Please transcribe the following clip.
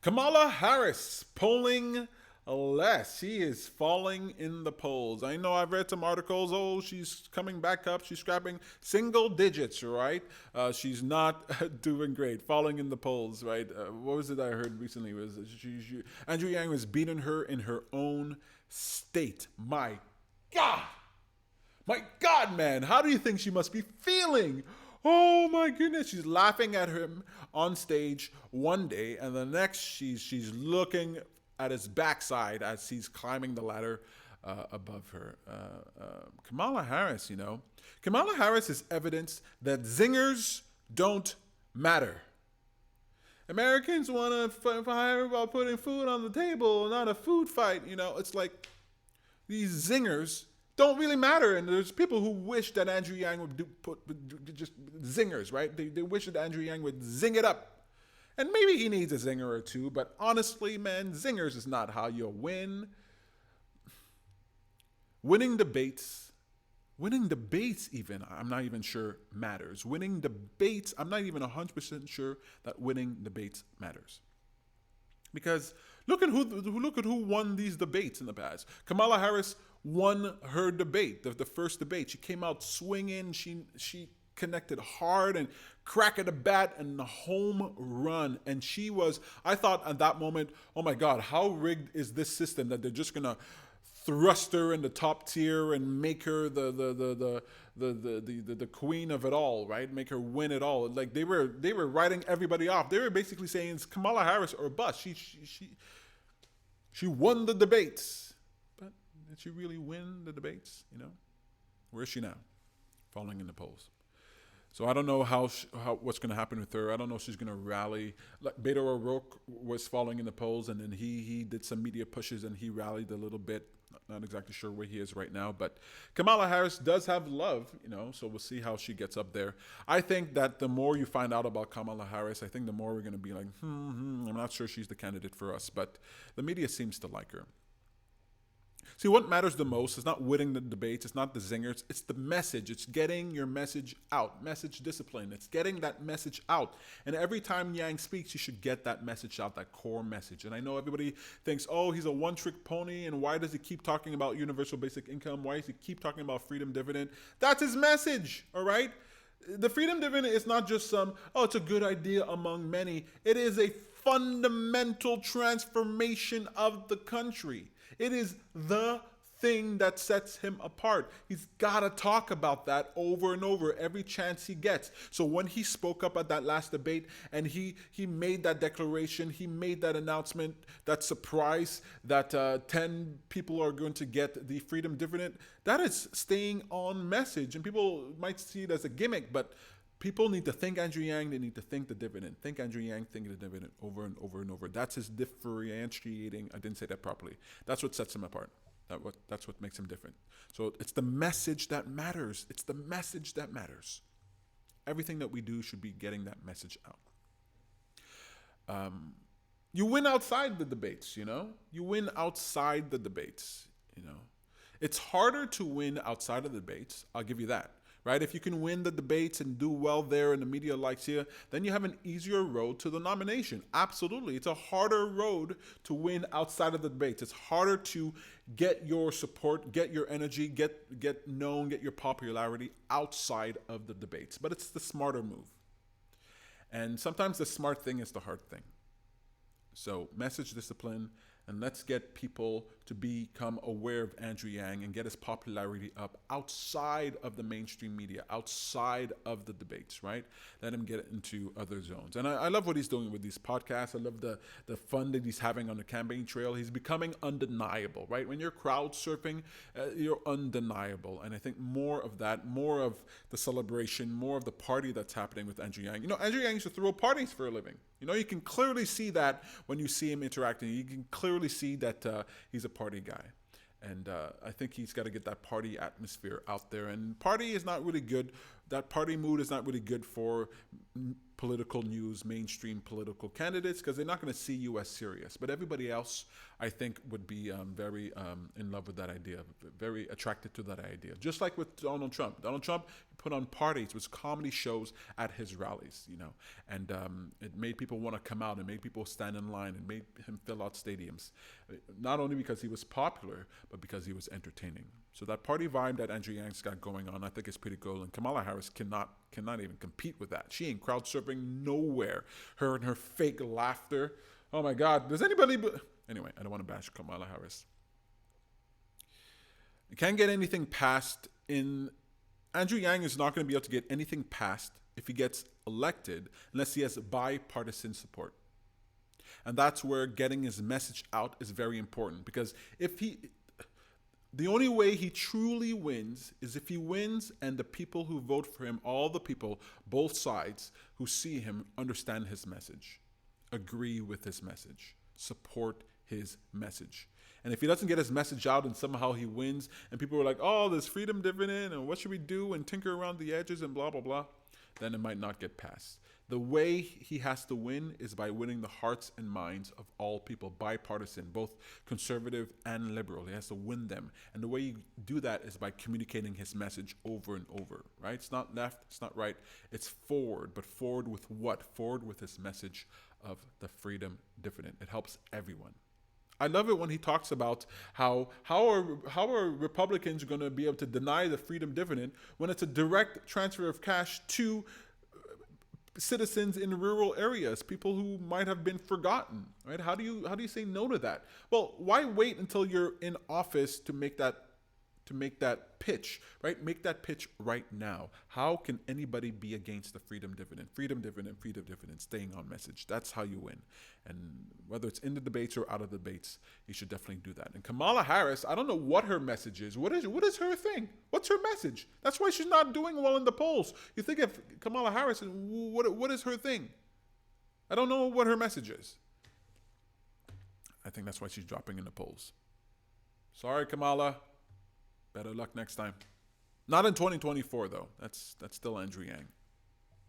Kamala Harris polling less. She is falling in the polls. I know I've read some articles. Oh, she's coming back up. She's scrapping single digits, right? She's not doing great, falling in the polls, right? What was it I heard recently? Was Andrew Yang was beating her in her own state. God, my God, man, how do you think she must be feeling? Oh my goodness, she's laughing at him on stage one day, and the next she's looking at his backside as he's climbing the ladder above her. Kamala Harris, Kamala Harris is evidence that zingers don't matter. Americans want to fight about putting food on the table, not a food fight. It's like these zingers don't really matter. And there's people who wish that Andrew Yang would just zingers, right? They wish that Andrew Yang would zing it up. And maybe he needs a zinger or two, but honestly, man, zingers is not how you win. Winning debates even, I'm not even sure matters. Winning debates, I'm not even 100% sure that winning debates matters. Because look at who won these debates in the past. Kamala Harris won her debate, the first debate. She came out swinging. She connected hard and crack at the bat and the home run. And I thought at that moment, oh my God, how rigged is this system that they're just gonna thrust her in the top tier and make her the queen of it all, right? Make her win it all. Like they were writing everybody off. They were basically saying it's Kamala Harris or bust. She won the debates, but did she really win the debates? Where is she now? Falling in the polls. So I don't know what's going to happen with her. I don't know if she's going to rally. Like Beto O'Rourke was falling in the polls, and then he did some media pushes and he rallied a little bit. Not exactly sure where he is right now, but Kamala Harris does have love, so we'll see how she gets up there. I think that the more you find out about Kamala Harris, I think the more we're going to be like, I'm not sure she's the candidate for us, but the media seems to like her. See, what matters the most is not winning the debates. It's not the zingers. It's the message. It's getting your message out. Message discipline. It's getting that message out. And every time Yang speaks, you should get that message out, that core message. And I know everybody thinks, oh, he's a one-trick pony, and why does he keep talking about universal basic income? Why does he keep talking about freedom dividend? That's his message, all right? The freedom dividend is not just it's a good idea among many. It is a fundamental transformation of the country. It is the thing that sets him apart. He's got to talk about that over and over every chance he gets. So when he spoke up at that last debate and he made that declaration, he made that announcement, that surprise that 10 people are going to get the freedom dividend, that is staying on message. And people might see it as a gimmick, but people need to think Andrew Yang. They need to think the dividend. Think Andrew Yang, think the dividend over and over and over. That's his differentiating. I didn't say that properly. That's what sets him apart. That's what makes him different. So it's the message that matters. It's the message that matters. Everything that we do should be getting that message out. You win outside the debates, You win outside the debates, It's harder to win outside of the debates. I'll give you that. Right? If you can win the debates and do well there and the media likes you, then you have an easier road to the nomination. Absolutely. It's a harder road to win outside of the debates. It's harder to get your support, get your energy, get known, get your popularity outside of the debates. But it's the smarter move. And sometimes the smart thing is the hard thing. So message discipline, and let's get people to become aware of Andrew Yang and get his popularity up outside of the mainstream media, outside of the debates, right? Let him get into other zones. And I love what he's doing with these podcasts. I love the fun that he's having on the campaign trail. He's becoming undeniable, right? When you're crowd surfing, you're undeniable. And I think more of that, more of the celebration, more of the party that's happening with Andrew Yang. Andrew Yang used to throw parties for a living. You can clearly see that when you see him interacting. You can clearly see that he's a party guy. And I think he's got to get that party atmosphere out there. And party is not really good. That party mood is not really good for political news, mainstream political candidates, because they're not going to see you as serious. But everybody else, I think, would be very in love with that idea, very attracted to that idea. Just like with Donald Trump. Donald Trump put on parties, was comedy shows at his rallies, and it made people want to come out, and made people stand in line, and made him fill out stadiums. Not only because he was popular, but because he was entertaining. So that party vibe that Andrew Yang's got going on, I think is pretty cool. And Kamala Harris cannot even compete with that. She ain't crowd surfing nowhere. Her and her fake laughter. Oh my God, does anybody... Anyway, I don't want to bash Kamala Harris. You can't get anything passed in... Andrew Yang is not going to be able to get anything passed if he gets elected unless he has bipartisan support. And that's where getting his message out is very important, because the only way he truly wins is if he wins and the people who vote for him, all the people, both sides who see him, understand his message, agree with his message, support his message. And if he doesn't get his message out and somehow he wins and people are like, oh, there's freedom dividend and what should we do and tinker around the edges and blah, blah, blah, then it might not get passed. The way he has to win is by winning the hearts and minds of all people, bipartisan, both conservative and liberal. He has to win them. And the way you do that is by communicating his message over and over, right? It's not left, it's not right, it's forward. But forward with what? Forward with his message of the freedom dividend. It helps everyone. I love it when he talks about how are Republicans going to be able to deny the freedom dividend when it's a direct transfer of cash to citizens in rural areas, people who might have been forgotten, right? How do you say no to that? Well, why wait until you're in office to make that pitch, right? Make that pitch right now. How can anybody be against the freedom dividend? Freedom dividend, staying on message. That's how you win. And whether it's in the debates or out of the debates, you should definitely do that. And Kamala Harris, I don't know what her message is. What is her thing? What's her message? That's why she's not doing well in the polls. You think of Kamala Harris, what is her thing? I don't know what her message is. I think that's why she's dropping in the polls. Sorry, Kamala. Better luck next time. Not in 2024, though. That's still Andrew Yang.